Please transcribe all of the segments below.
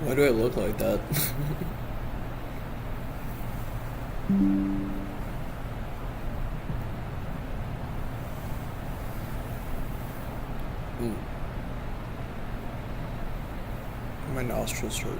Why do I look like that? Ooh. My nostrils hurt.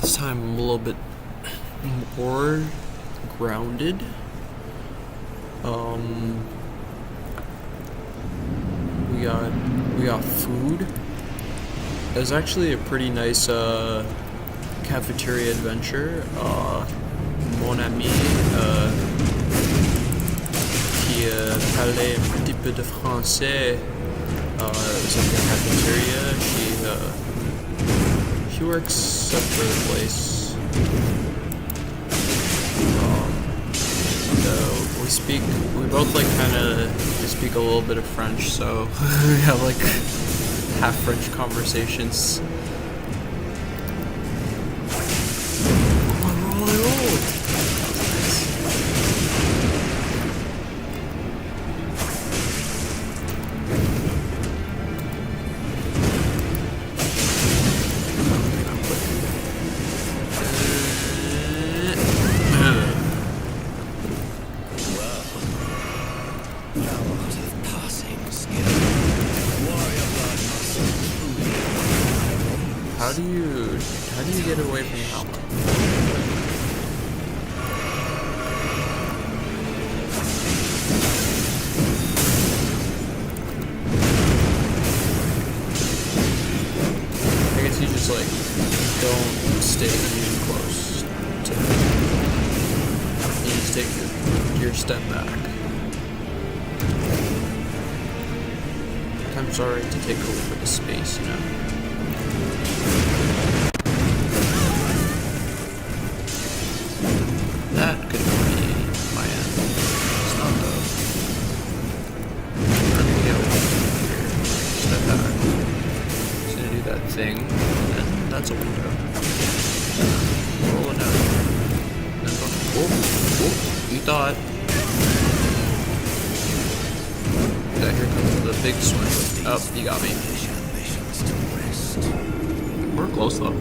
This time I'm a little bit more grounded. We got food. It was actually a pretty nice cafeteria adventure. Mon ami qui parlait un petit peu de français was at the cafeteria. She works at the place. We both like we speak a little bit of French, so we have like half French conversations. Oh, we're really old. How do you get away from the helmet? I guess you just like don't stay too close to him. You just take your step back. Sometimes it's alright to take a little bit of space, you know? That could be my end. It's not though. I'm gonna get over here. Step back. Just gonna do that thing. And that's a window. Rolling out. Then go. Oh, you thought. Yeah, here comes the big swing. Oh, you got me. We're close though.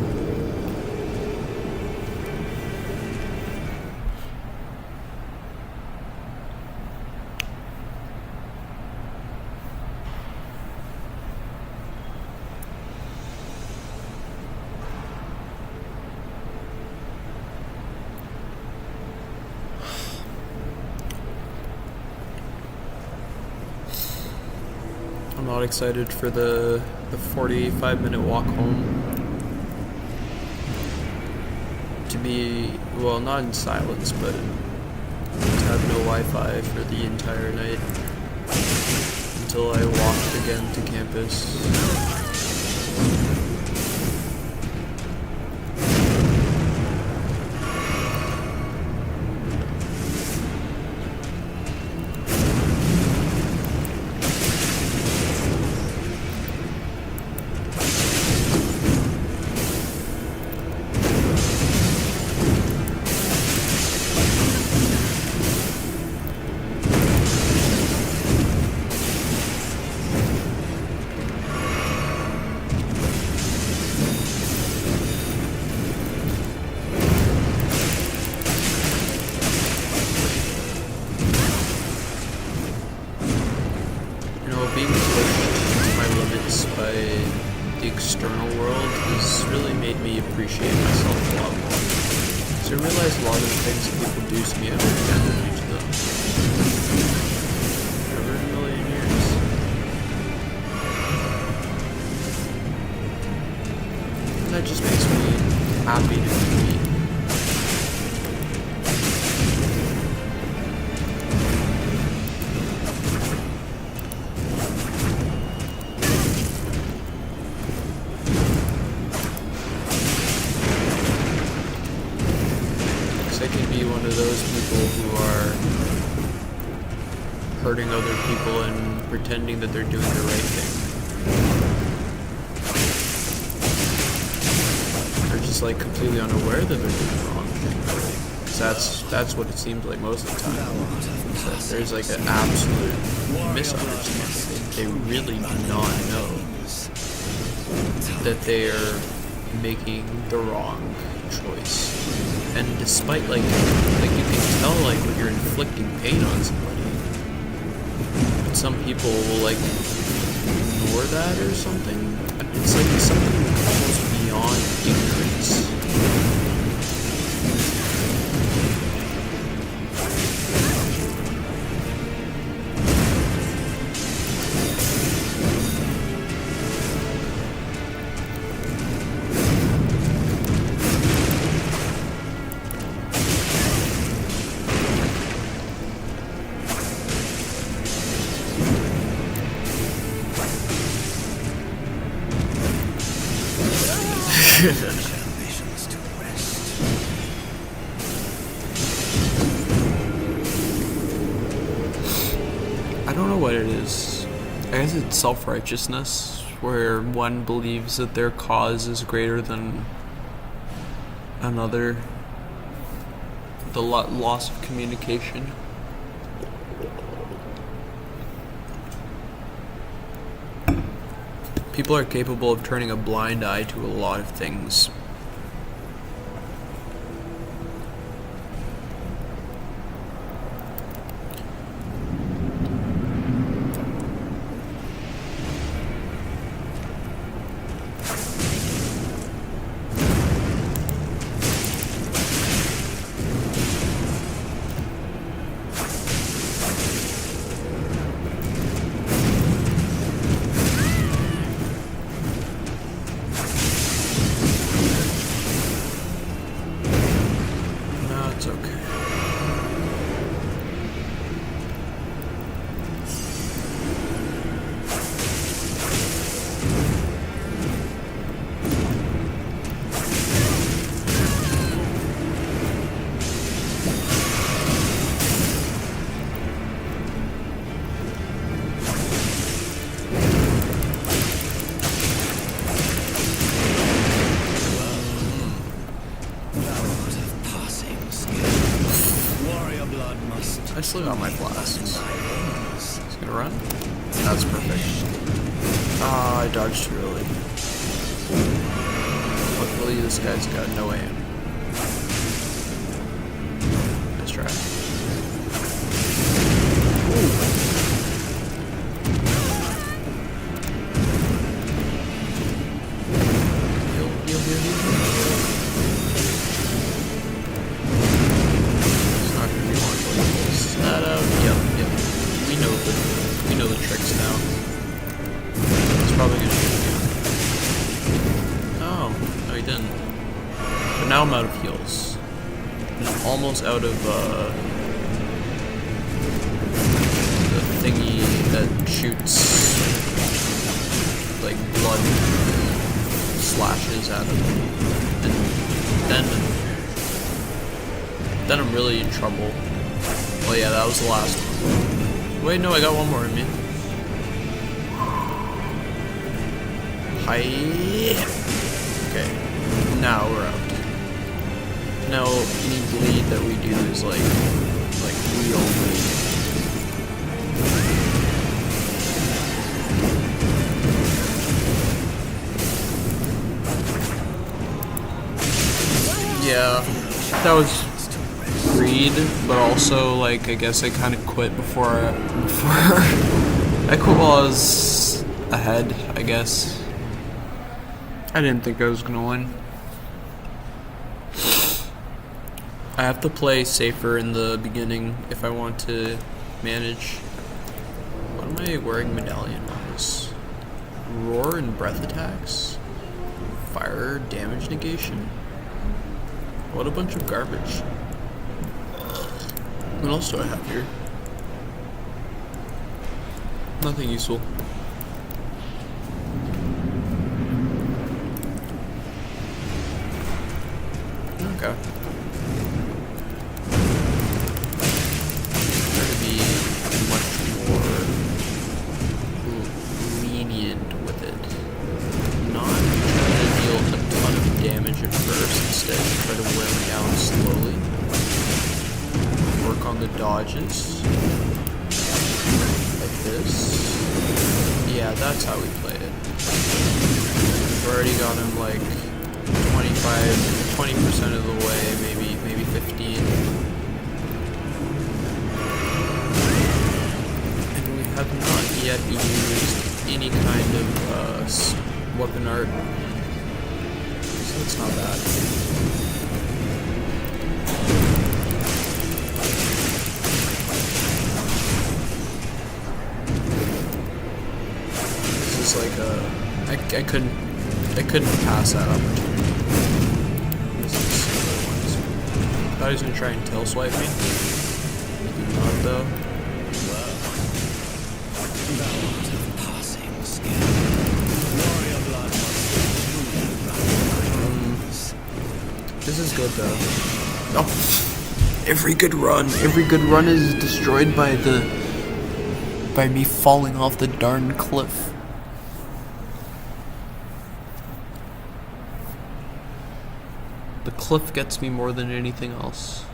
I'm not excited for the 45-minute walk home. To be, well, not in silence, but to have no Wi-Fi for the entire night until I walked again to campus. external world has really made me appreciate myself a lot more. So I realize a lot of the things that people do to me, I've never do to them. Never in a million years. And that just makes me happy to be me. I can be one of those people who are hurting other people and pretending that they're doing the right thing. They're just like completely unaware that they're doing the wrong thing. Because that's what it seems like most of the time. That there's like an absolute misunderstanding. They really do not know that they are making the wrong choice. And despite like you can tell like when you're inflicting pain on somebody, but some people will like ignore that or something. It's like something almost beyond ignorance. I don't know what it is. I guess it's self-righteousness, where one believes that their cause is greater than another. The loss of communication. People are capable of turning a blind eye to a lot of things. It's okay. I still got my flasks. He's gonna run? That's perfect. Ah, I dodged too early. Luckily, this guy's got no aim. Nice try. Ooh. Heal. That out. Yep. We know the tricks now. He's probably gonna shoot again. Oh, no he didn't. But now I'm out of heals. And I'm almost out of the thingy that shoots like blood slashes out of me. And then I'm really in trouble. Oh yeah, that was the last one. Wait, no, I got one more in me. Hi. Okay, now we're out. Now, any bleed that we do is like real bleed. Yeah, that was greed, but also like I guess I kind of quit before I quit while I was ahead, I guess. I didn't think I was gonna win. I have to play safer in the beginning if I want to manage. What am I wearing medallion wise? Roar and breath attacks? Fire damage negation? What a bunch of garbage. What else do I have here? Nothing useful. Okay. Try to be much more lenient with it. Not try to deal a ton of damage at first, instead try to wear it down slowly. Work on the dodges. Like this. Yeah, that's how we play it. We've already got him like 20% of the way, maybe 15. And we have not yet used any kind of weapon art, so it's not bad. This is like I couldn't pass that opportunity. I thought he was gonna try and tail swipe me. He did not though. This is good though. Oh, every good run is destroyed by me falling off the darn cliff. The cliff gets me more than anything else.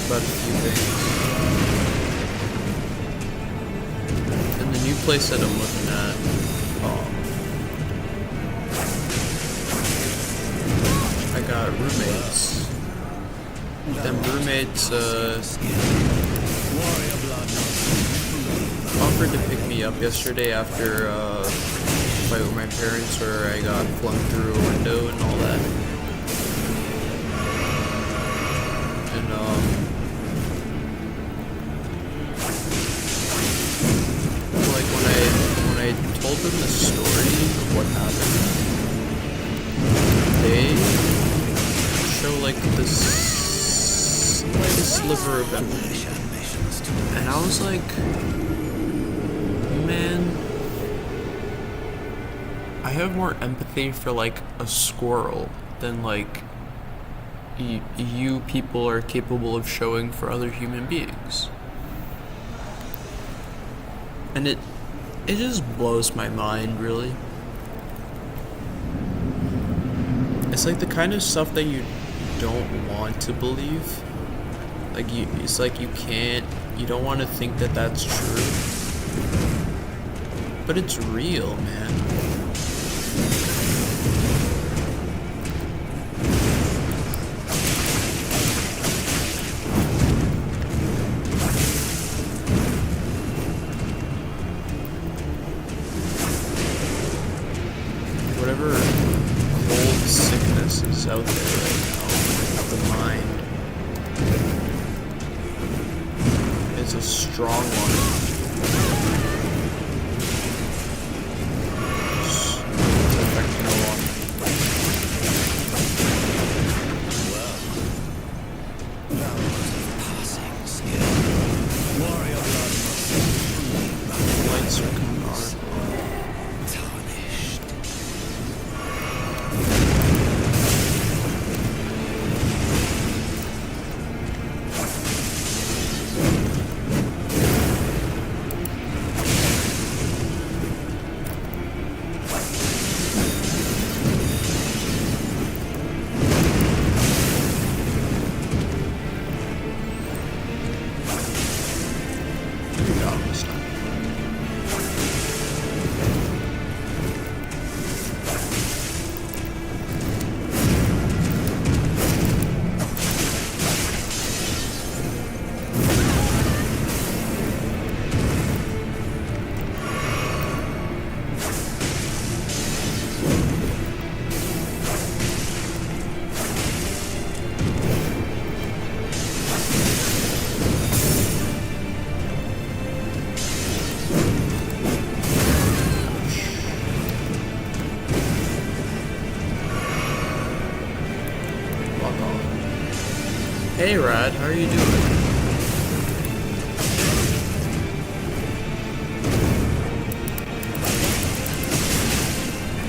About a few things. And the new place that I'm looking at, I got roommates. Them roommates offered to pick me up yesterday after a fight with my parents where I got flung through a window and all that. And like when I told them the story of what happened, they show like this sliver of empathy, and I was like, man, I have more empathy for like a squirrel than like you people are capable of showing for other human beings. And it just blows my mind, really. It's like the kind of stuff that you don't want to believe. Like it's like you don't want to think that that's true. But it's real, man. Whatever cold sickness is out there right now of the mind, is a strong one. It's affecting a lot. Lights are coming on. Hey Rad, how are you doing?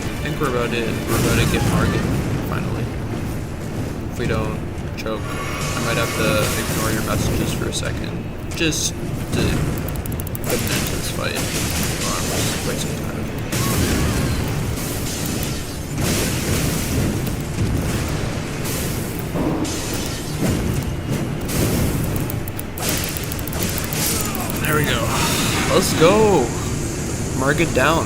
I think we're about to get Margit, finally. If we don't choke, I might have to ignore your messages for a second. Just to put an end to this fight. I'm wasting time. There we go. Let's go. Margit down.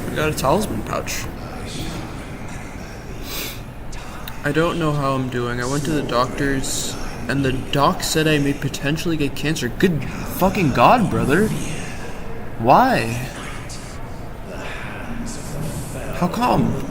We got a talisman pouch. I don't know how I'm doing. I went to the doctor's and the doc said I may potentially get cancer. Good fucking God, brother. Why? How come?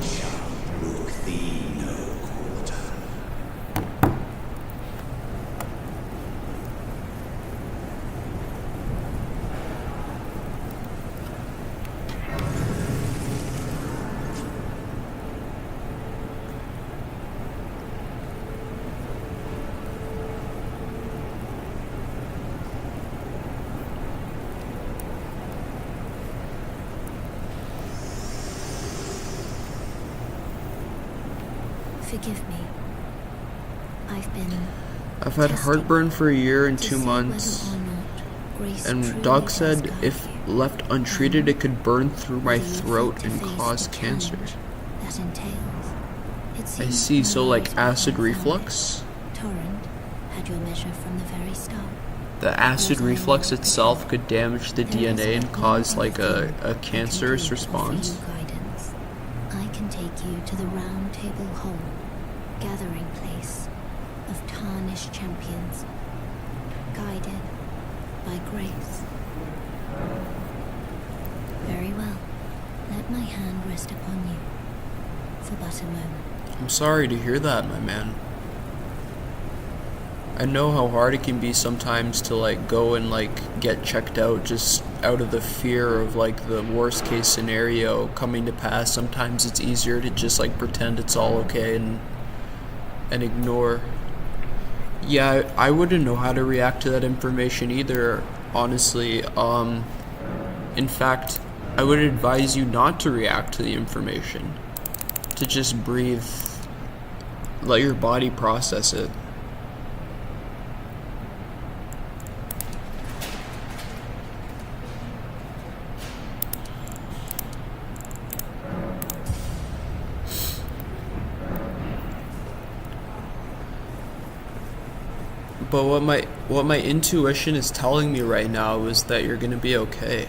Forgive me. I've had heartburn for a year and 2 months, and doc said if left untreated it could burn through my throat and cause cancer. I see, so like acid reflux? Torrent had your measure from the very start. The acid reflux itself could damage the DNA and cause like a cancerous response. I can take you to the round table hall, gathering place of tarnished champions, guided by grace. Very well. Let my hand rest upon you for but a moment. I'm sorry to hear that, my man. I know how hard it can be sometimes to like go and like get checked out just out of the fear of like the worst case scenario coming to pass. Sometimes it's easier to just like pretend it's all okay and ignore. Yeah, I wouldn't know how to react to that information either, honestly. In fact, I would advise you not to react to the information. To just breathe, let your body process it. But what my intuition is telling me right now is that you're gonna be okay.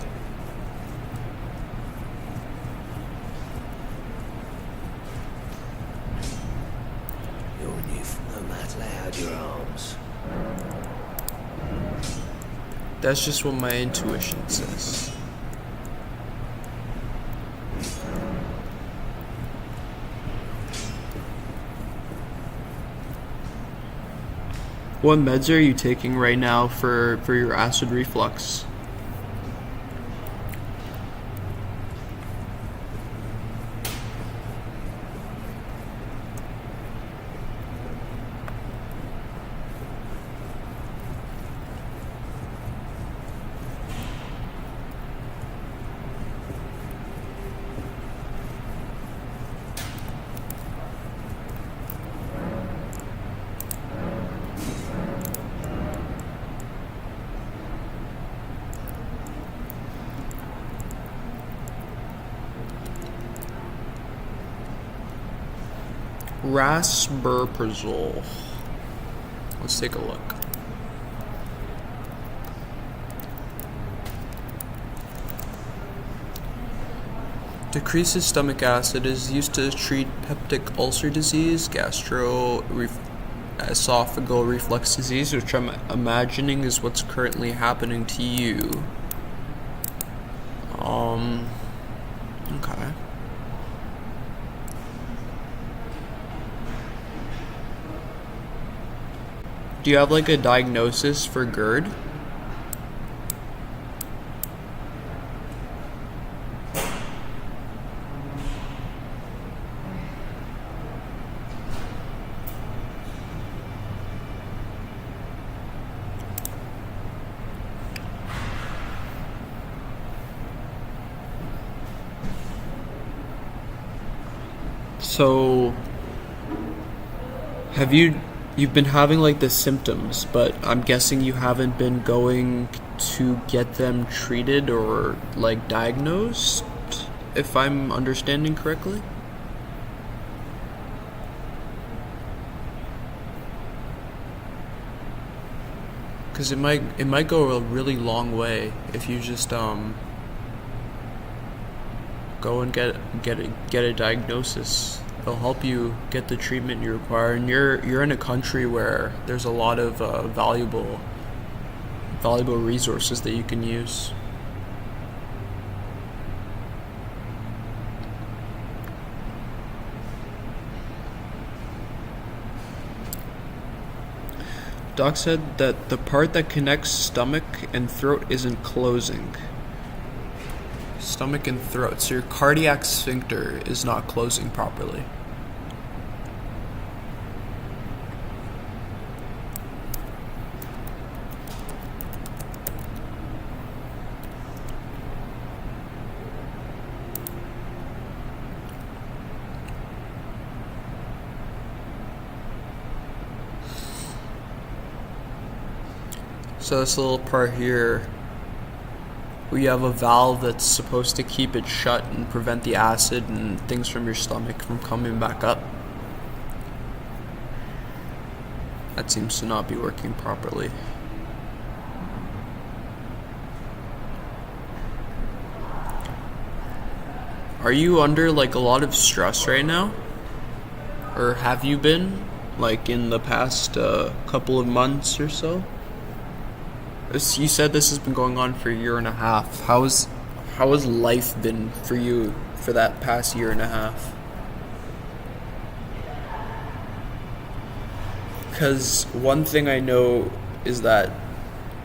That's just what my intuition says. What meds are you taking right now for your acid reflux? Rasburprazole. Let's take a look. Decreases stomach acid, is used to treat peptic ulcer disease, esophageal reflux disease, which I'm imagining is what's currently happening to you. Okay. Do you have like a diagnosis for GERD? So, you've been having like the symptoms, but I'm guessing you haven't been going to get them treated or like diagnosed, if I'm understanding correctly? Because it might go a really long way if you just go and get a diagnosis. It'll help you get the treatment you require, and you're in a country where there's a lot of valuable resources that you can use. Doc said that the part that connects stomach and throat isn't closing. Stomach and throat. So your cardiac sphincter is not closing properly. So this little part here, we have a valve that's supposed to keep it shut and prevent the acid and things from your stomach from coming back up. That seems to not be working properly. Are you under like a lot of stress right now? Or have you been, like in the past couple of months or so? You said this has been going on for a year and a half. How has life been for you for that past year and a half? Because one thing I know is that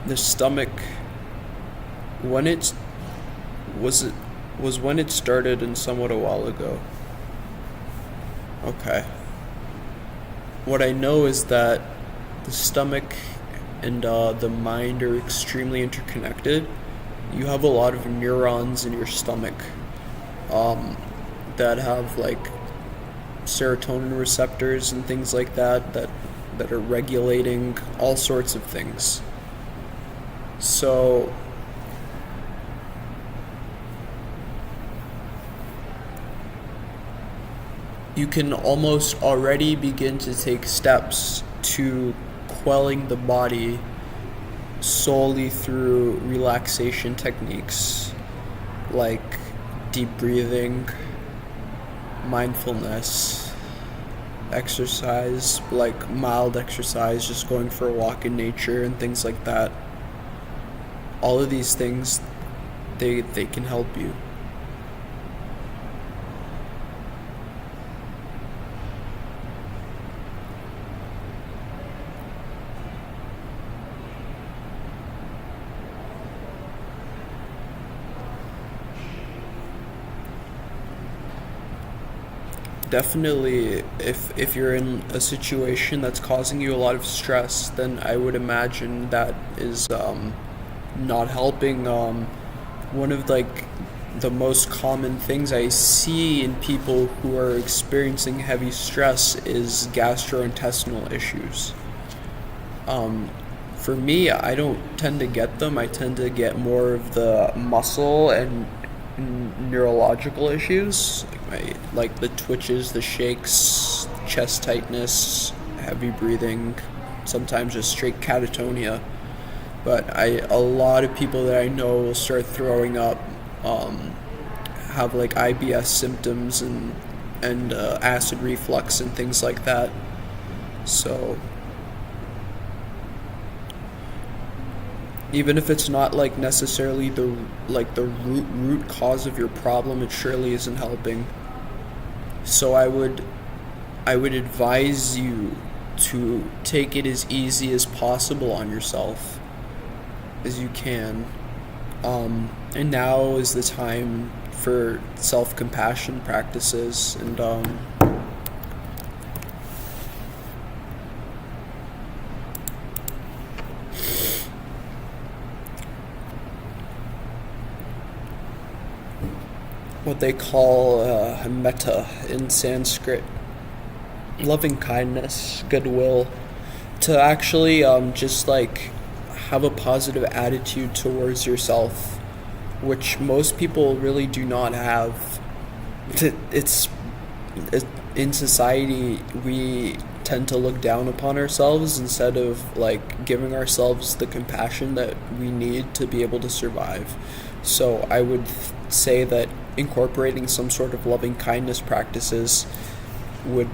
the stomach, when it was when it started and somewhat a while ago. Okay. What I know is that the stomach and the mind are extremely interconnected. You have a lot of neurons in your stomach that have like serotonin receptors and things like that are regulating all sorts of things. So you can almost already begin to take steps to quelling the body solely through relaxation techniques like deep breathing, mindfulness, exercise, like mild exercise, just going for a walk in nature and things like that. All of these things, they can help you. Definitely, if you're in a situation that's causing you a lot of stress, then I would imagine that is not helping. One of like the most common things I see in people who are experiencing heavy stress is gastrointestinal issues. For me, I don't tend to get them. I tend to get more of the muscle and neurological issues, like the twitches, the shakes, chest tightness, heavy breathing, sometimes just straight catatonia. But a lot of people that I know will start throwing up, have like IBS symptoms and acid reflux and things like that. So even if it's not like necessarily the root cause of your problem, it surely isn't helping. So I would advise you to take it as easy as possible on yourself as you can. And now is the time for self-compassion practices, and what they call metta in Sanskrit, loving kindness, goodwill, to actually just like have a positive attitude towards yourself, which most people really do not have. It's in society we tend to look down upon ourselves instead of like giving ourselves the compassion that we need to be able to survive. So I would say that incorporating some sort of loving kindness practices would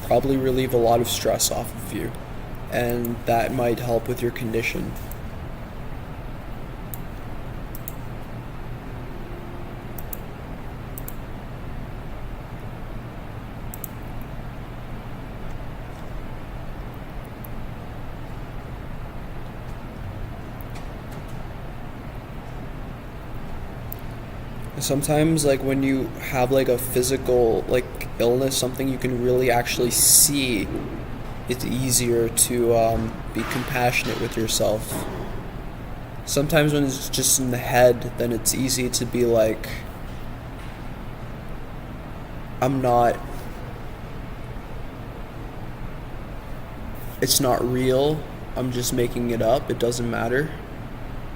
probably relieve a lot of stress off of you, and that might help with your condition. Sometimes like when you have like a physical like illness, something you can really actually see, it's easier to be compassionate with yourself. Sometimes when it's just in the head, then it's easy to be like, it's not real, I'm just making it up, it doesn't matter.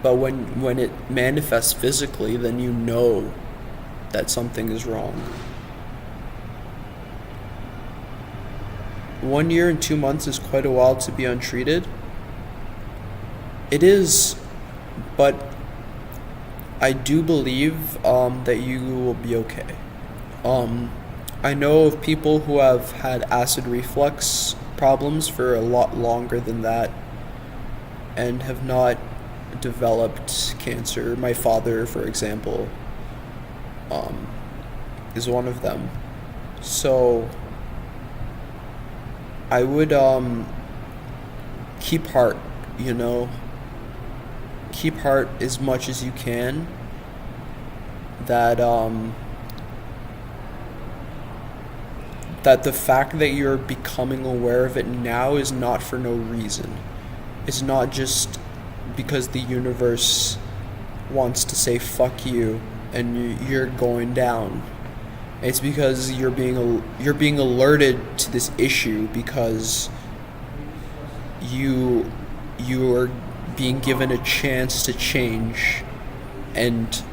But when it manifests physically, then you know that something is wrong. 1 year and 2 months is quite a while to be untreated. It is, but I do believe that you will be okay. I know of people who have had acid reflux problems for a lot longer than that and have not developed cancer. My father, for example, is one of them. So I would keep heart, keep heart as much as you can. That that the fact that you're becoming aware of it now is not for no reason. It's not just because the universe wants to say fuck you and you're going down. It's because you're being alerted to this issue because you are being given a chance to change and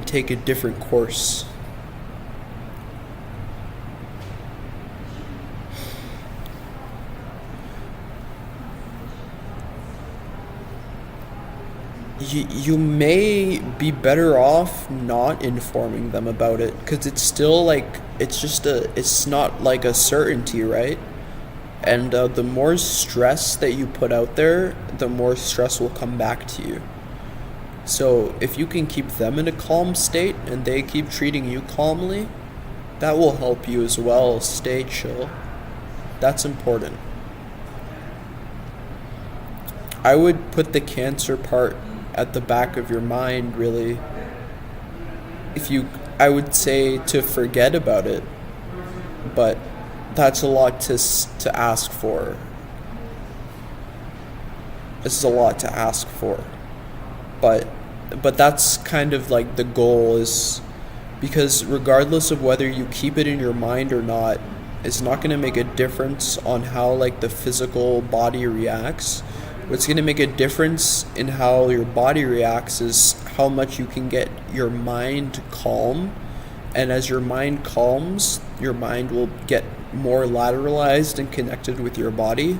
take a different course. You may be better off not informing them about it, because it's still like it's not like a certainty, right? And the more stress that you put out there, the more stress will come back to you. So if you can keep them in a calm state and they keep treating you calmly, that will help you as well stay chill. That's important. I would put the cancer part at the back of your mind, really. I would say to forget about it, but that's a lot to ask for. This is a lot to ask for. But that's kind of like the goal, is because regardless of whether you keep it in your mind or not, it's not going to make a difference on how like the physical body reacts. What's going to make a difference in how your body reacts is how much you can get your mind calm. And as your mind calms, your mind will get more lateralized and connected with your body.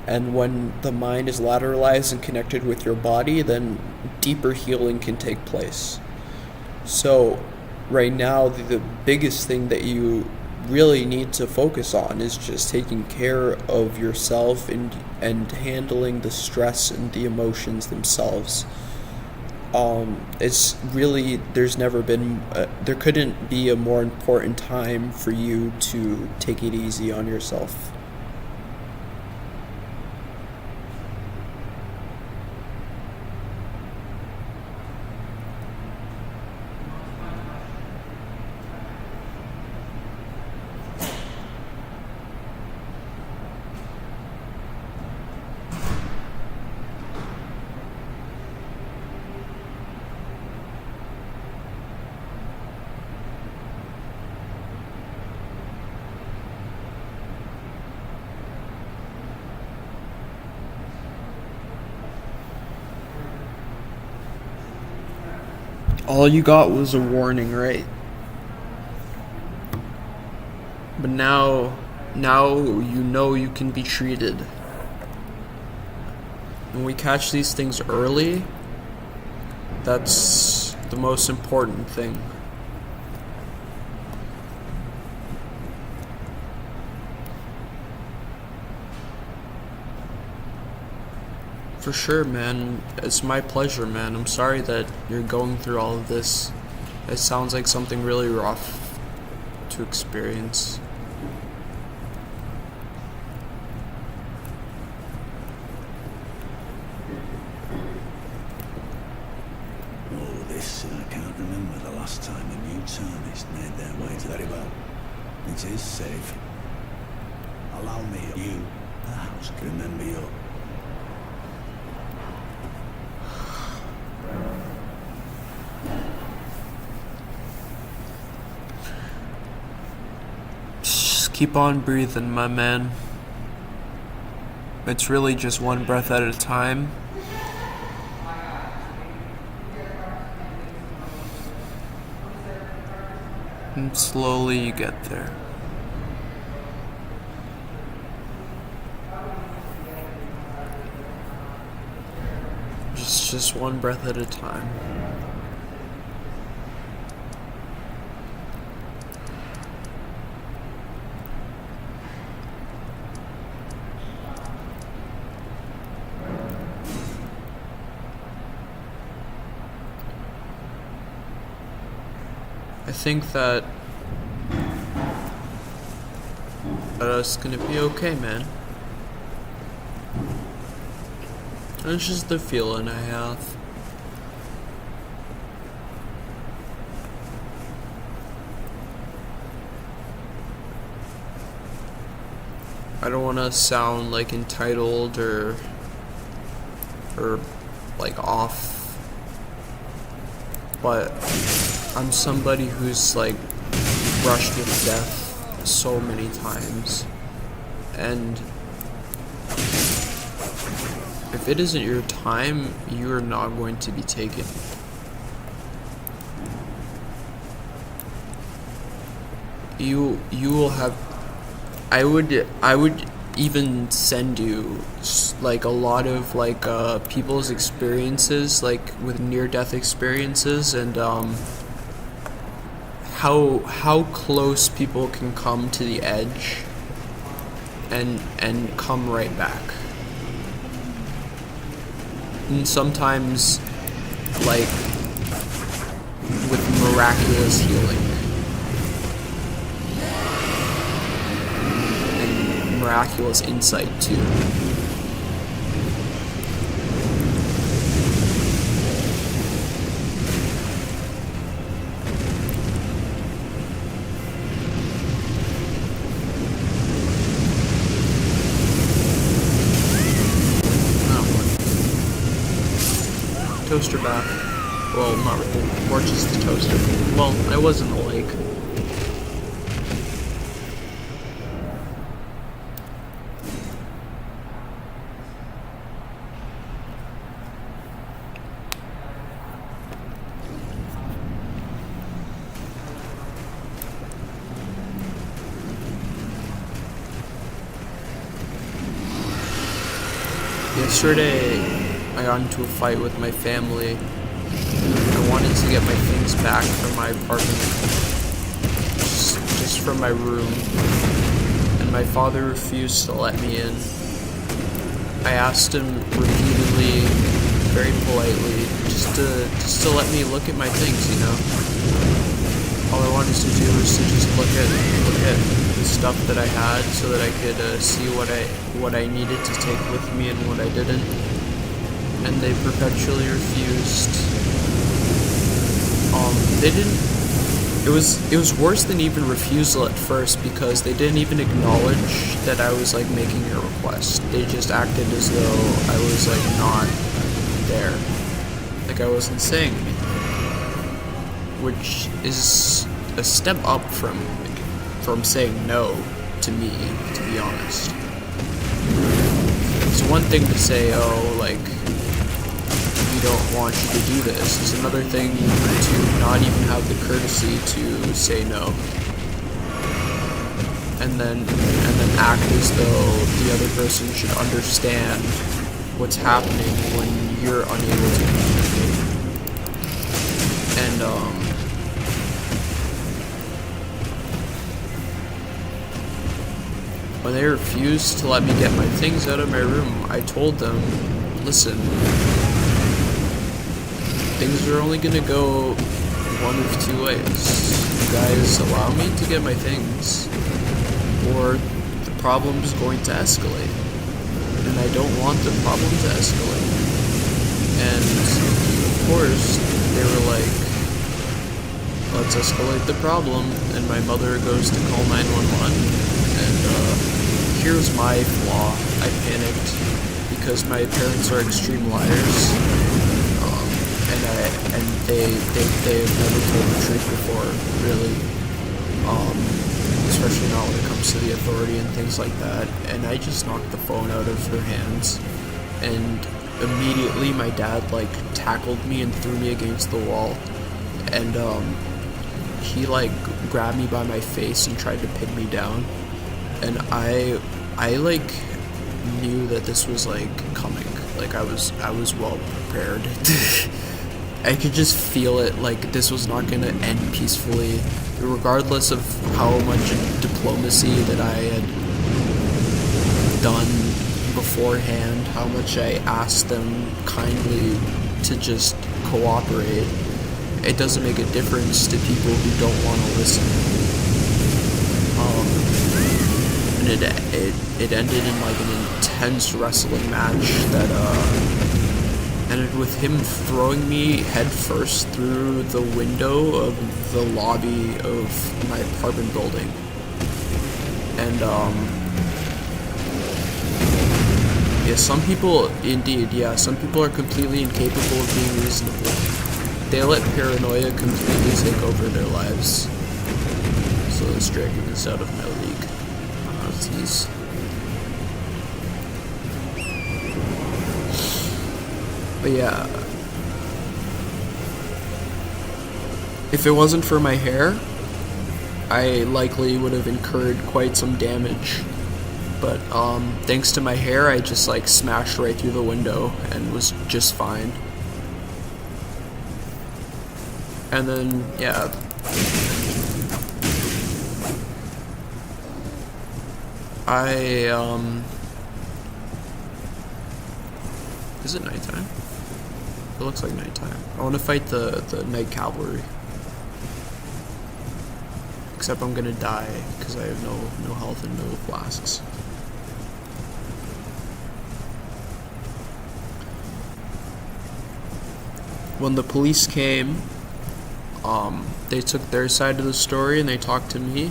And when the mind is lateralized and connected with your body, then deeper healing can take place. So right now, the biggest thing that you really need to focus on is just taking care of yourself and handling the stress and the emotions themselves. It's really, there couldn't be a more important time for you to take it easy on yourself. All you got was a warning, right? But now you know you can be treated. When we catch these things early, that's the most important thing. For sure, man. It's my pleasure, man. I'm sorry that you're going through all of this. It sounds like something really rough to experience. Oh, this, I can't remember the last time a new tourist made their way to very well. It is safe. Allow me, you, perhaps, can remember your... Keep on breathing, my man. It's really just one breath at a time. And slowly you get there. Just one breath at a time. I think that it's gonna be okay, man. It's just the feeling I have. I don't want to sound like entitled or like off, but I'm somebody who's like brushed with death so many times, and if it isn't your time, you are not going to be taken. You will have. I would even send you like a lot of like people's experiences, like with near-death experiences, and how close people can come to the edge and come right back. And sometimes, like, with miraculous healing and miraculous insight too. toaster back. Well, not really, more just the toaster. Well, I was in the lake. Yesterday, I got into a fight with my family. I wanted to get my things back from my apartment, just from my room, and my father refused to let me in. I asked him repeatedly, very politely, just to let me look at my things, you know. All I wanted to do was to just look at the stuff that I had, so that I could see what I needed to take with me and what I didn't. And they perpetually refused. They didn't. It was worse than even refusal at first, because they didn't even acknowledge that I was like making a request. They just acted as though I was like not there, like I wasn't saying anything, which is a step up from saying no to me, to be honest. It's one thing to say, oh, like, we don't want you to do this. It's another thing to not even have the courtesy to say no. And then act as though the other person should understand what's happening when you're unable to communicate. And, when they refused to let me get my things out of my room, I told them, listen, things are only gonna go one of two ways. You guys allow me to get my things, or the problem's going to escalate. And I don't want the problem to escalate. And of course, they were like, let's escalate the problem. And my mother goes to call 911. And here's my flaw. I panicked because my parents are extreme liars, and they have never told the truth before, really. Especially not when it comes to the authority and things like that. And I just knocked the phone out of her hands, and immediately my dad like tackled me and threw me against the wall, and he like grabbed me by my face and tried to pin me down. And I like knew that this was like coming. Like I was well prepared. I could just feel it. Like this was not gonna end peacefully, regardless of how much diplomacy that I had done beforehand. How much I asked them kindly to just cooperate. It doesn't make a difference to people who don't want to listen. And it ended in like an intense wrestling match that ended with him throwing me head first through the window of the lobby of my apartment building. And yeah, some people are completely incapable of being reasonable. They let paranoia completely take over their lives. So let's drag this out of my league. Tease. But yeah, if it wasn't for my hair, I likely would have incurred quite some damage. But thanks to my hair, I just like smashed right through the window and was just fine. And then yeah, is it nighttime? It looks like nighttime. I want to fight the night cavalry. Except I'm gonna die because I have no health and no flasks. When the police came, they took their side of the story and they talked to me.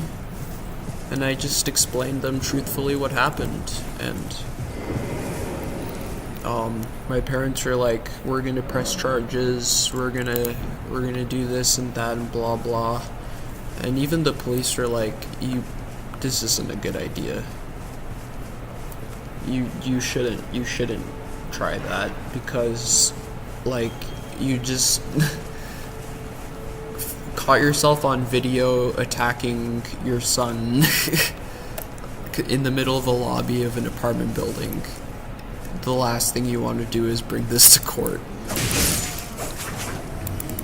And I just explained them truthfully what happened, and my parents were like, we're gonna press charges, we're gonna do this and that and blah blah. And even the police were like, this isn't a good idea. You shouldn't try that, because like you just caught yourself on video attacking your son in the middle of a lobby of an apartment building. The last thing you want to do is bring this to court.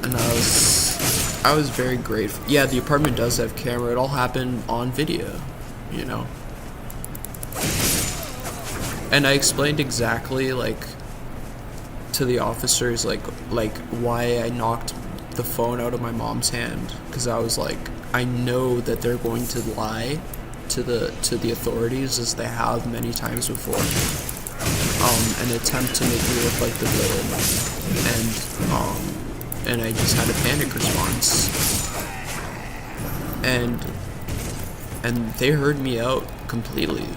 And I was very grateful. Yeah, the apartment does have camera. It all happened on video, you know. And I explained exactly, like, to the officers, like why I knocked the phone out of my mom's hand, because I was like, I know that they're going to lie to the authorities, as they have many times before, and attempt to make me look like the villain, and I just had a panic response, and they heard me out completely.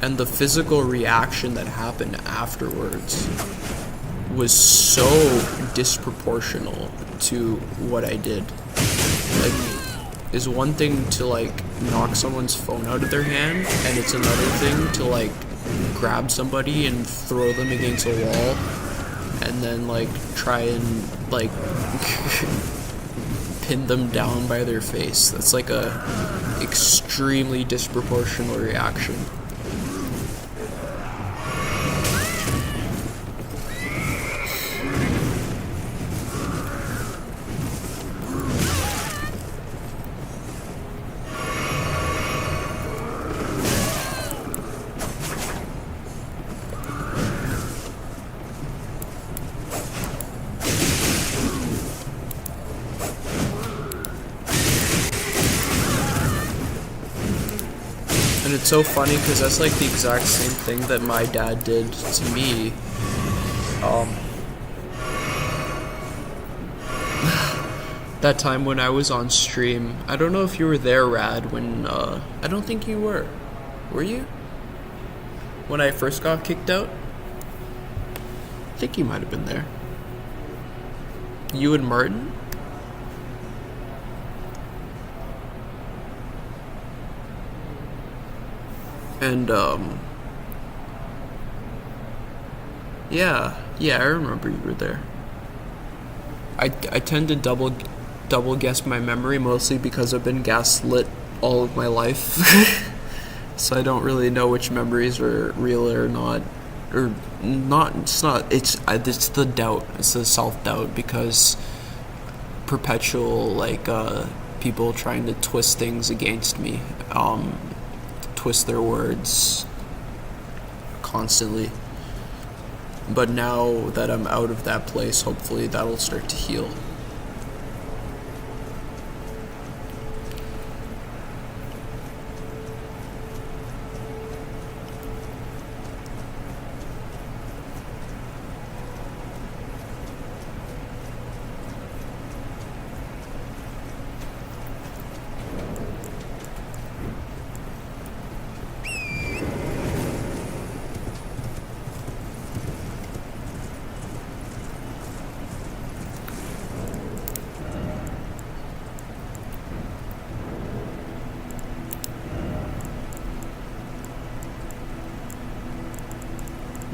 And the physical reaction that happened afterwards was so disproportional to what I did. Like, is one thing to like knock someone's phone out of their hand, and it's another thing to like grab somebody and throw them against a wall, and then like try and like pin them down by their face. That's like a extremely disproportional reaction. And it's so funny because that's like the exact same thing that my dad did to me. That time when I was on stream. I don't know if you were there, Rad, when, I don't think you were. Were you? When I first got kicked out? I think you might have been there. You and Martin? And, yeah, I remember you were there. I tend to double guess my memory, mostly because I've been gaslit all of my life. So I don't really know which memories are real or not. Or not, it's the doubt, it's the self-doubt, because perpetual, like, people trying to twist things against me, twist their words constantly. But now that I'm out of that place, hopefully that'll start to heal.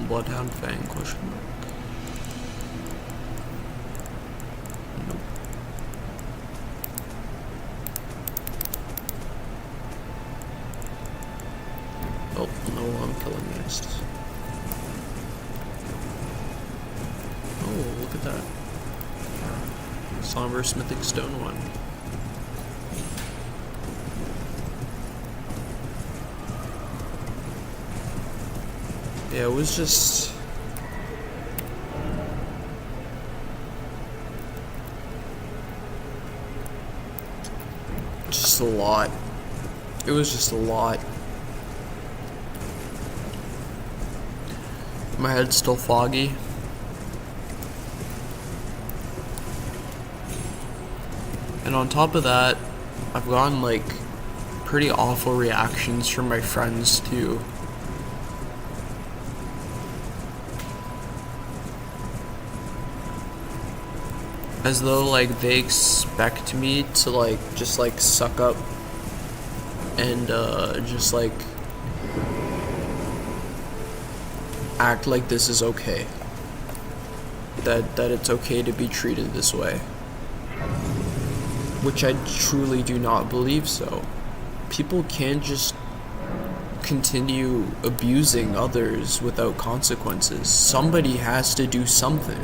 Bloodhound Fang, question mark. Nope. Oh, no, I'm killing next. Oh, look at that. Somber Smithing Stone 1. Yeah, it was just a lot. It was just a lot. My head's still foggy. And on top of that, I've gotten like pretty awful reactions from my friends too. As though like they expect me to like just like suck up and just like act like this is okay. That it's okay to be treated this way. Which I truly do not believe so. People can't just continue abusing others without consequences. Somebody has to do something.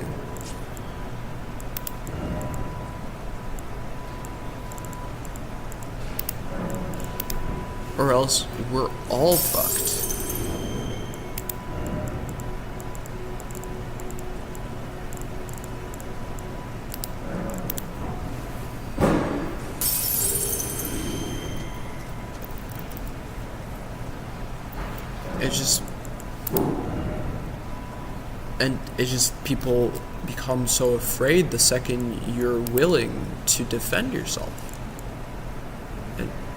Or else we're all fucked. It's just people become so afraid the second you're willing to defend yourself.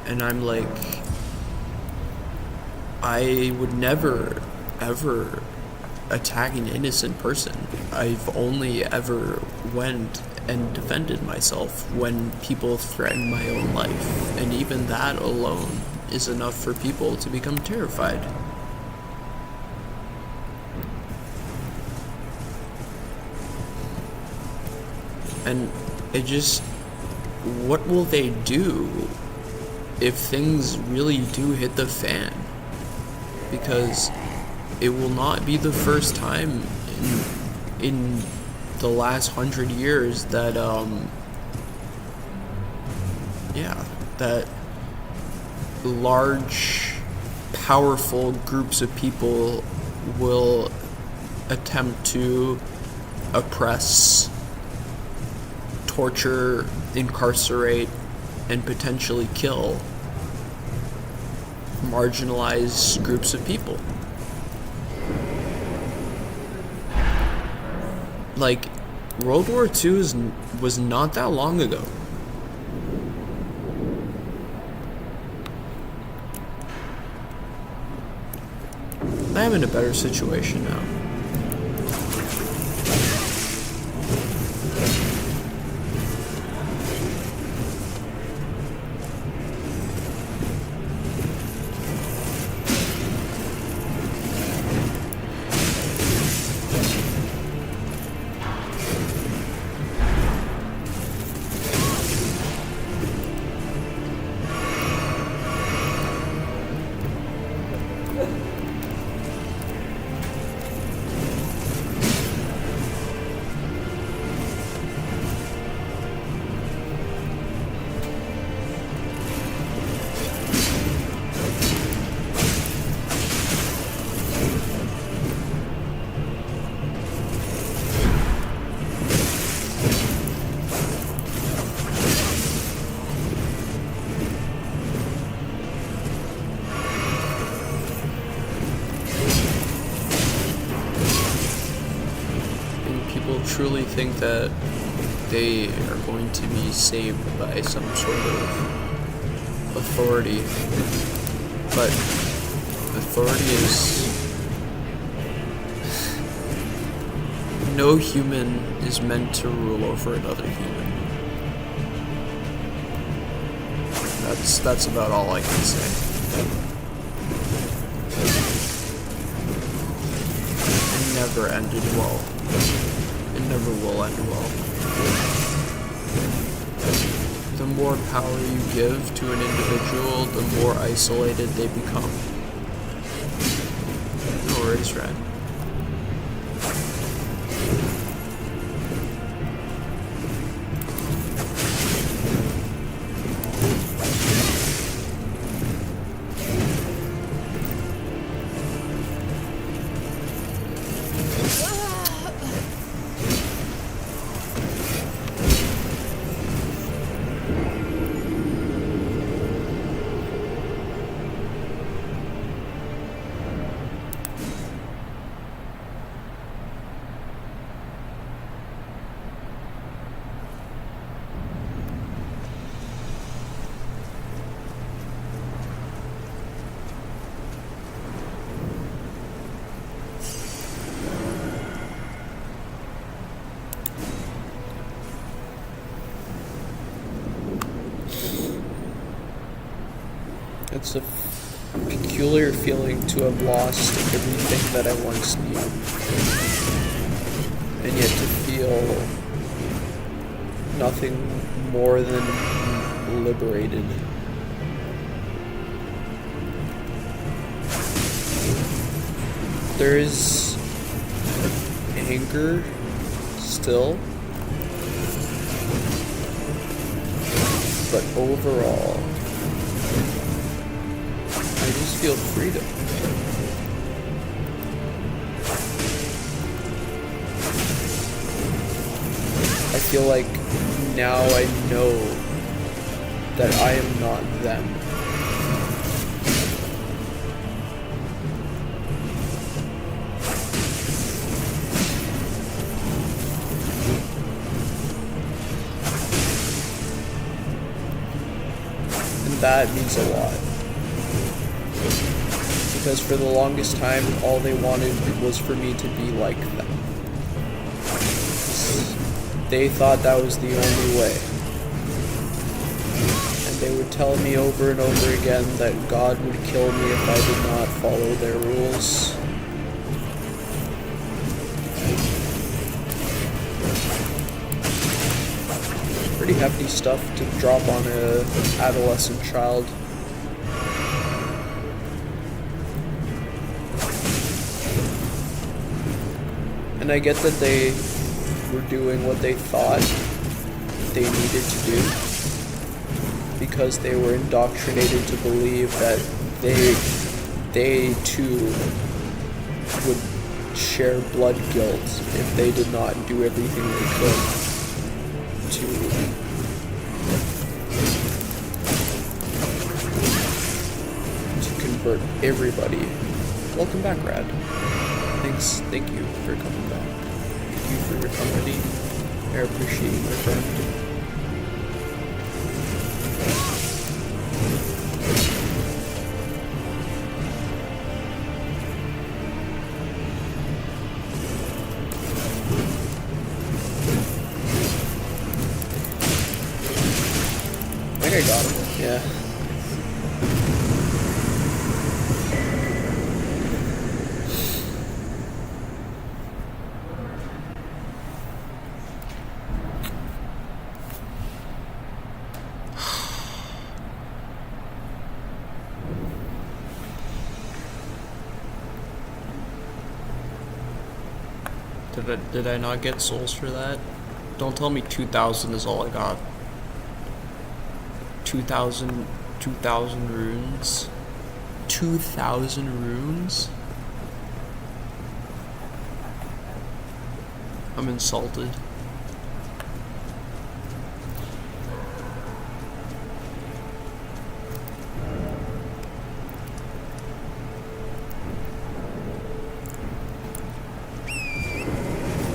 And I'm like, I would never ever attack an innocent person. I've only ever went and defended myself when people threaten my own life, and even that alone is enough for people to become terrified. And it just, what will they do if things really do hit the fan? Because it will not be the first time in the last 100 years that that large, powerful groups of people will attempt to oppress, torture, incarcerate, and potentially kill marginalized groups of people. Like, World War II was not that long ago. I'm in a better situation now. Truly think that they are going to be saved by some sort of authority, but authority is no human is meant to rule over another human. That's about all I can say. It never ended well. It never will end well. The more power you give to an individual, the more isolated they become. No worries, Red. It's a peculiar feeling to have lost everything that I once knew, and yet to feel nothing more than liberated. There is anger still, but overall, I just feel freedom. I feel like now I know that I am not them. And that means a lot. Because for the longest time, all they wanted was for me to be like them. They thought that was the only way. And they would tell me over and over again that God would kill me if I did not follow their rules. Pretty hefty stuff to drop on an adolescent child. And I get that they were doing what they thought they needed to do because they were indoctrinated to believe that they too would share blood guilt if they did not do everything they could to convert everybody. Welcome back, Rad. Thank you for coming back. Thank you for your company. I appreciate you, my friend. I think I got him. Yeah. Did I not get souls for that? Don't tell me 2,000 is all I got. 2,000 runes? 2,000 runes? I'm insulted.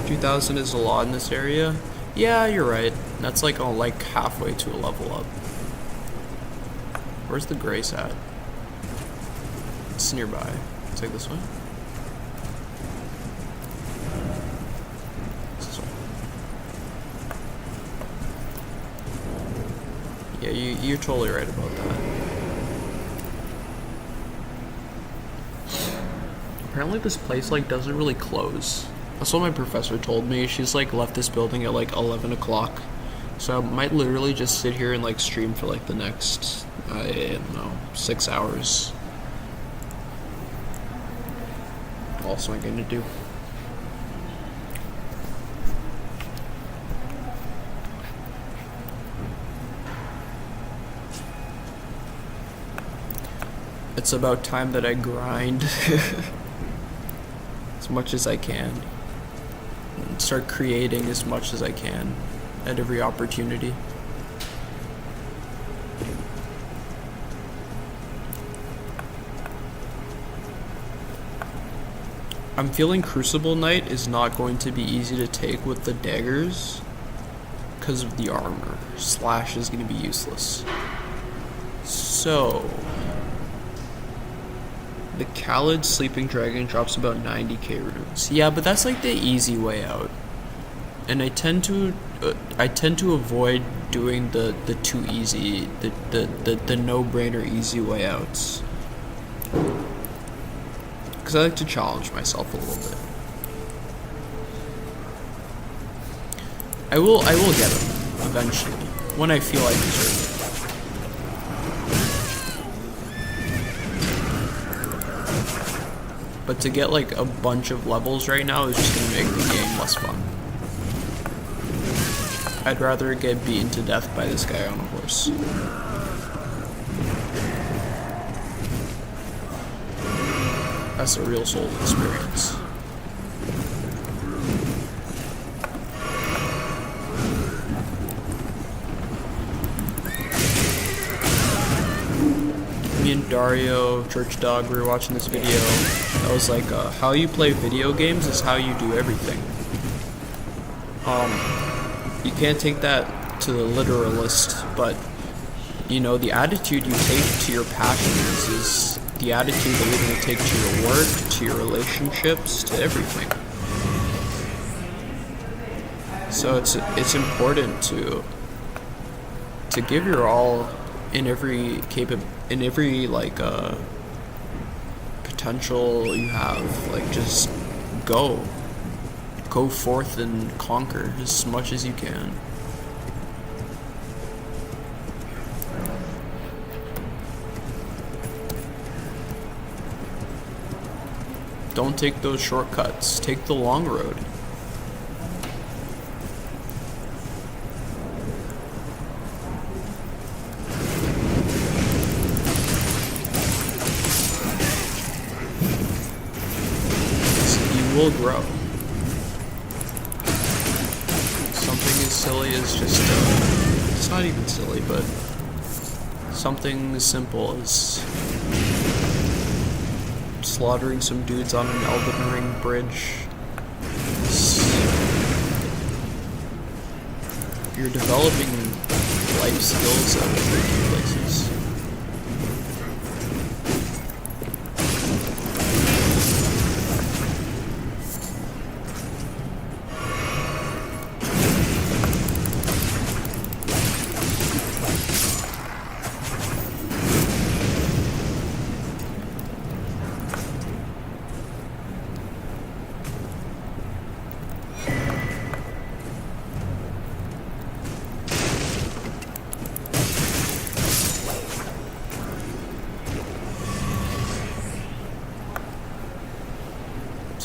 $2,000 is a lot in this area. Yeah, you're right. That's like halfway to a level up. Where's the grace at? It's nearby. Let's take this way. This way. Yeah, you're totally right about that. Apparently this place doesn't really close. That's what my professor told me. She's left this building at 11 o'clock. So I might literally just sit here and stream for the next, I don't know, 6 hours. What else am I going to do? It's about time that I grind as much as I can. And start creating as much as I can at every opportunity. I'm feeling Crucible Knight is not going to be easy to take with the daggers because of the armor. Slash is going to be useless. So the Khalid Sleeping Dragon drops about 90k runes. Yeah, but that's the easy way out. and I tend to avoid doing the too easy, the no-brainer easy way outs, because I like to challenge myself a little bit. I will get them eventually when I feel I deserve it. But to get like a bunch of levels right now is just gonna make the game less fun. I'd rather get beaten to death by this guy on a horse. That's a real soul experience. Me and Dario, Church Dog, we were watching this video. I was like, how you play video games is how you do everything. You can't take that to the literalist, but you know, the attitude you take to your passions is the attitude that you're going to take to your work, to your relationships, to everything. So it's important to give your all in every potential you have. Like, just go forth and conquer as much as you can. Don't take those shortcuts. Take the long road. You will grow. Something as silly as just, it's not even silly, but something as simple as slaughtering some dudes on an Elden Ring bridge. You're developing life skills at tricky places.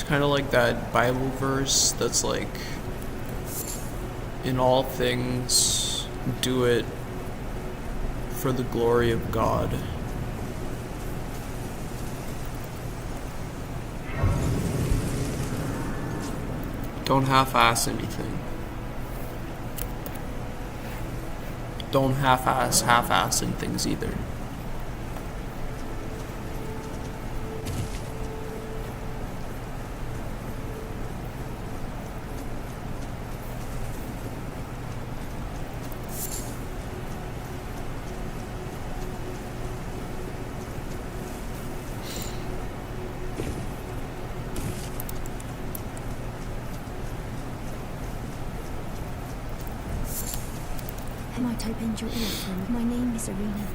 Kind of like that Bible verse that's like, in all things do it for the glory of God. Don't half-ass anything. Don't half-ass in things either. Might I bend your ear, friend? My name is Irina.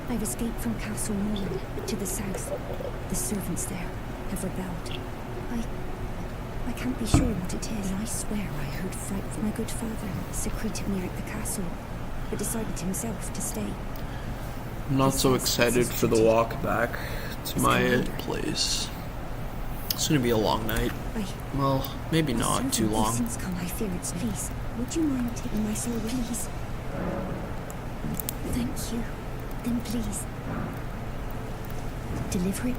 I've escaped from Castle Norland to the south. The servants there have rebelled. I can't be sure what it is. But I swear I heard fright from my good father secreted me out the castle, but decided himself to stay. I'm not so excited for the walk back to my place. It's gonna be a long night. Well, maybe not too long. I fear it's please. Would you mind taking my soul, please? Thank you. Then please, deliver it.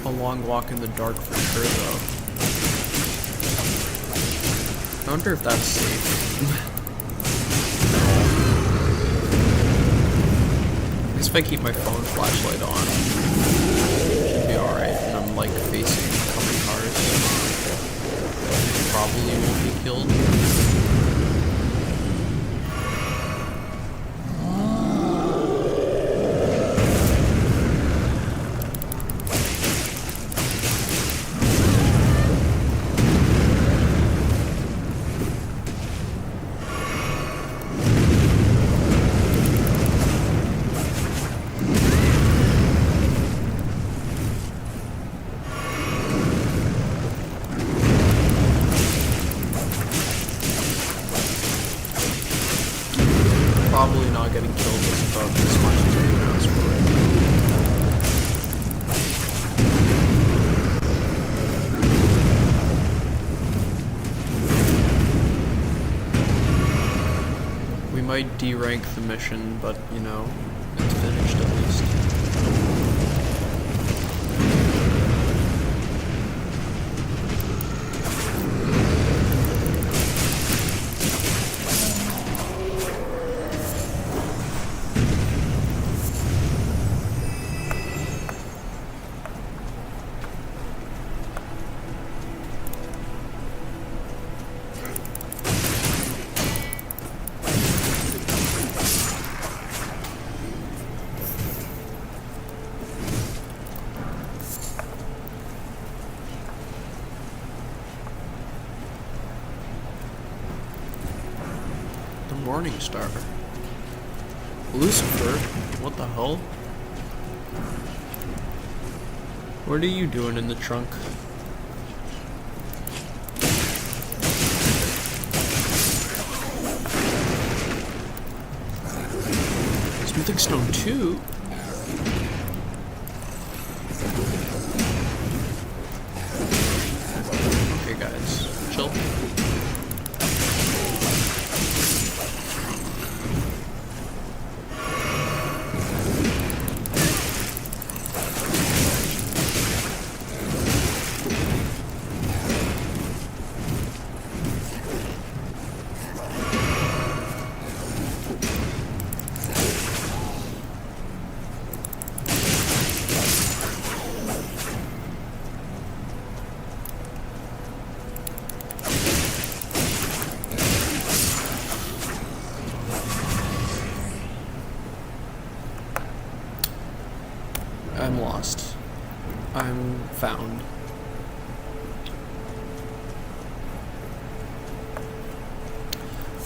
A long walk in the dark for sure, though. wonder if that's safe. I guess if I keep my phone flashlight on, it should be alright. And I'm like facing coming cars. Probably won't be killed. Probably not getting killed is about as much as I can ask for right now. We might derank the mission, but you know, it's finished at least. Morning Star. Lucifer? What the hell? What are you doing in the trunk? Smithing Stone 2? Okay guys, chill. I'm lost. I'm found.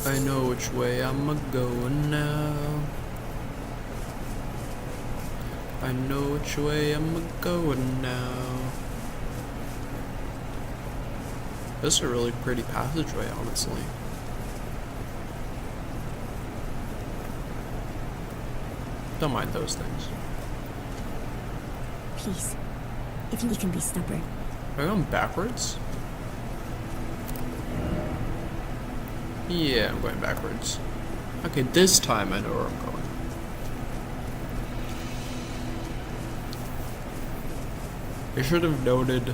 I know which way I'm a-going now. I know which way I'm a-going now. This is a really pretty passageway, honestly. Don't mind those things. Please, if you can be stubborn. Are we going backwards? Yeah, I'm going backwards. Okay, this time I know where I'm going. I should have noted,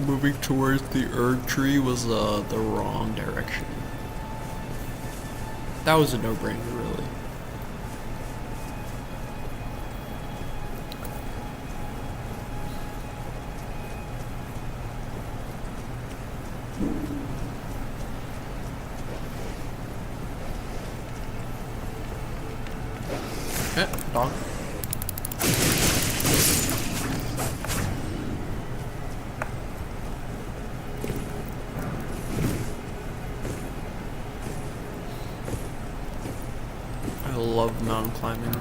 moving towards the Erd tree was, the wrong direction. That was a no-brainer, really. Dog. I love mountain climbing.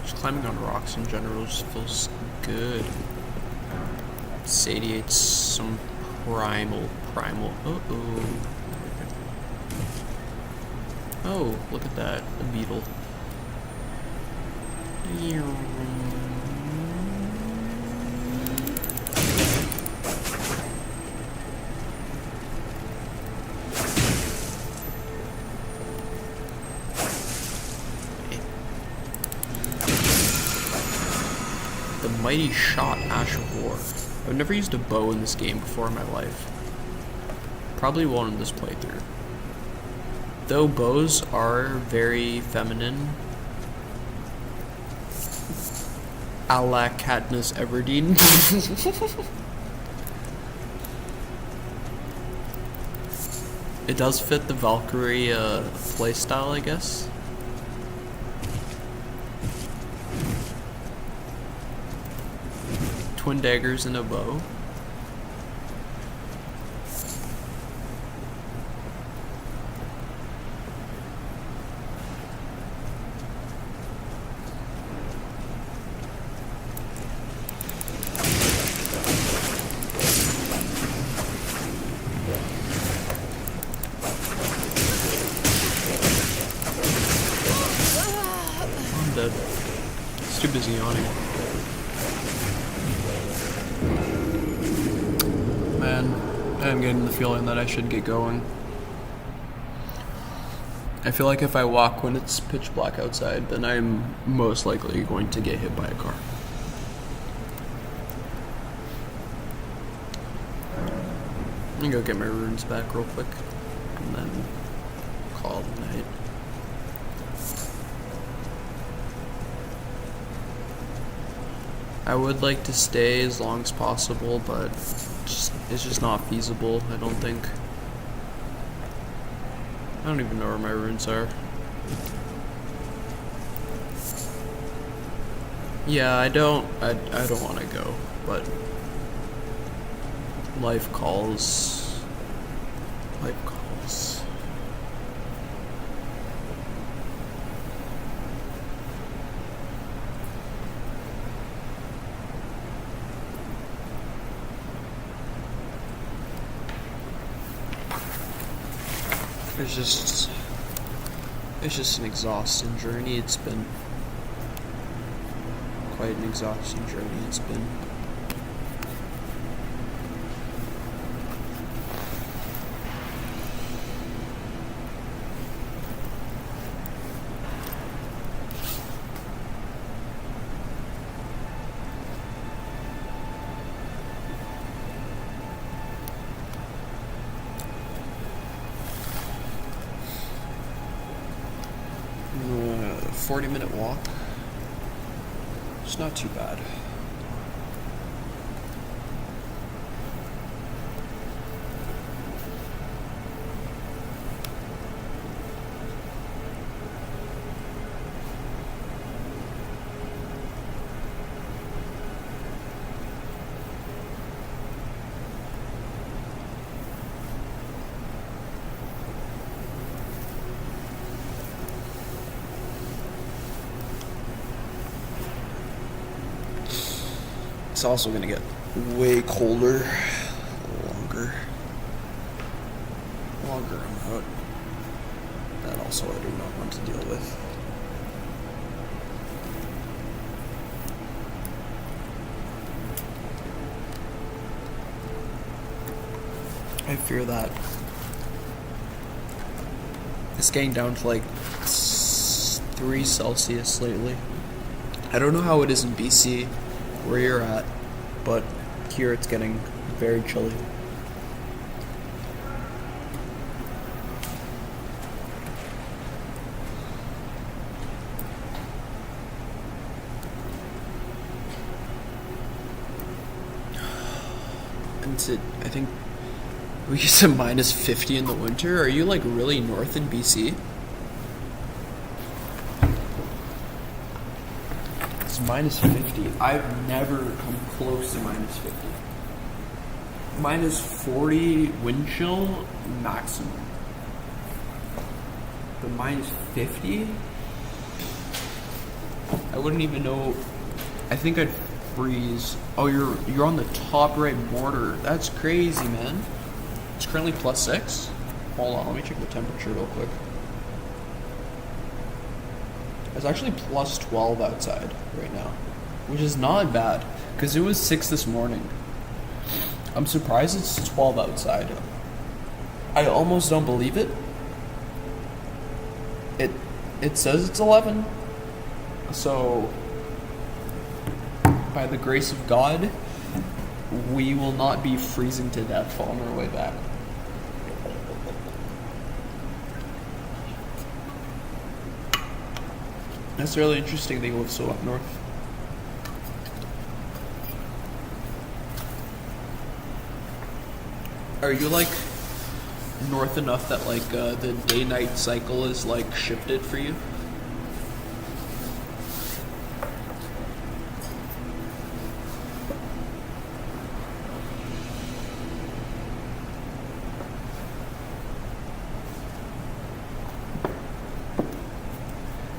Just climbing on rocks in general just feels good. Satiates some primal. Uh-oh. Oh, look at that, a beetle. The mighty shot, Ash of War. I've never used a bow in this game before in my life. Probably won't in this playthrough. Though bows are very feminine. A la Katniss Everdeen. It does fit the Valkyrie playstyle, I guess. Twin daggers and a bow. I'm dead. It's too busy yawning. Man, I'm getting the feeling that I should get going. I feel like if I walk when it's pitch black outside, then I'm most likely going to get hit by a car. I'm gonna go get my runes back real quick, and then call it a night. I would like to stay as long as possible, but it's just not feasible, I don't think. I don't even know where my runes are. Yeah, I don't want to go, but life calls. Life calls. It's just an exhausting journey. It's been quite an exhausting journey. It's been. A 40-minute walk. It's not too bad. It's also gonna get way colder, longer I'm out. That also I do not want to deal with. I fear that it's getting down to like 3 Celsius lately. I don't know how it is in BC where you're at, but here it's getting very chilly. And I think we get to minus 50 in the winter. Are you like really north in BC? Minus 50. I've never come close to minus 50. Minus 40 wind chill maximum. But minus 50? I wouldn't even know. I think I'd freeze. Oh, you're on the top right border. That's crazy, man. It's currently plus 6. Hold on, let me check the temperature real quick. It's actually plus 12 outside right now, which is not bad, because it was 6 this morning. I'm surprised it's 12 outside. I almost don't believe it. It says it's 11. So, by the grace of God, we will not be freezing to death on our way back. That's really interesting they live so up north. Are you like north enough that like the day-night cycle is like shifted for you?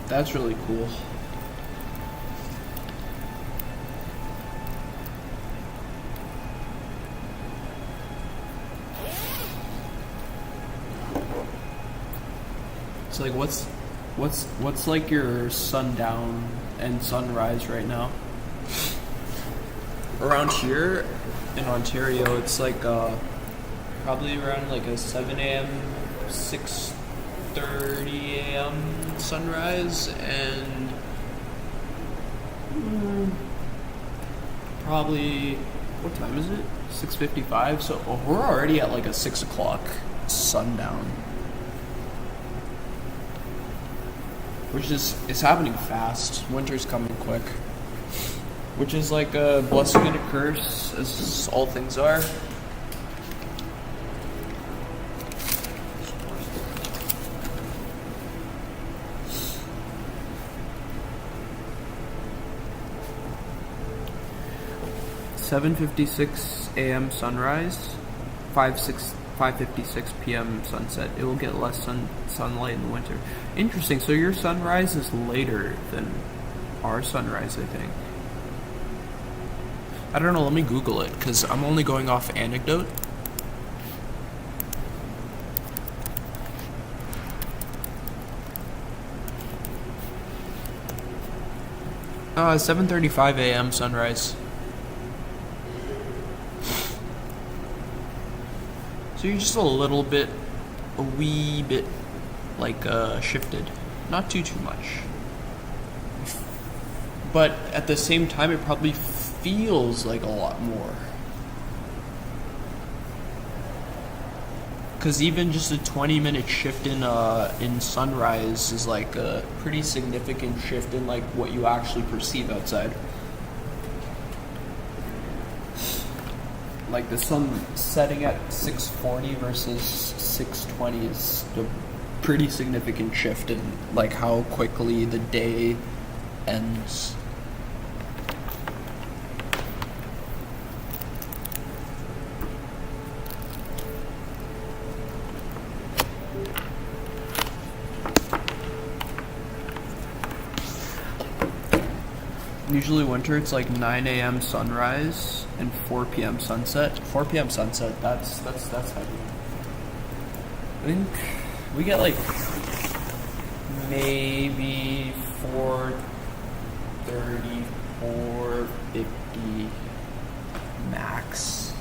That's really cool. It's like what's like your sundown and sunrise right now? Around here in Ontario, it's like probably around like a 7 a.m., 6:30 a.m. sunrise, and probably, what time is it? 6:55. So we're already at like a 6 o'clock sundown, which is it's happening fast. Winter's coming quick, which is like a blessing and a curse, as all things are. (7:56 a.m. sunrise, 5:56 p.m. sunset. It will get less sunlight in the winter. Interesting. So your sunrise is later than our sunrise, I think. I don't know. Let me Google it because I'm only going off anecdote. Uh, 7:35 a.m. sunrise. So you're just a wee bit, like, shifted. Not too much. But at the same time, it probably feels like a lot more. Because even just a 20-minute shift in sunrise is like a pretty significant shift in like what you actually perceive outside. Like the sun setting at 6:40 versus 6:20 is a pretty significant shift in like how quickly the day ends. Usually winter, it's like 9 a.m. sunrise and 4 p.m. sunset. 4 p.m. sunset, that's heavy. I think we get like maybe 4:30, 4:50 max.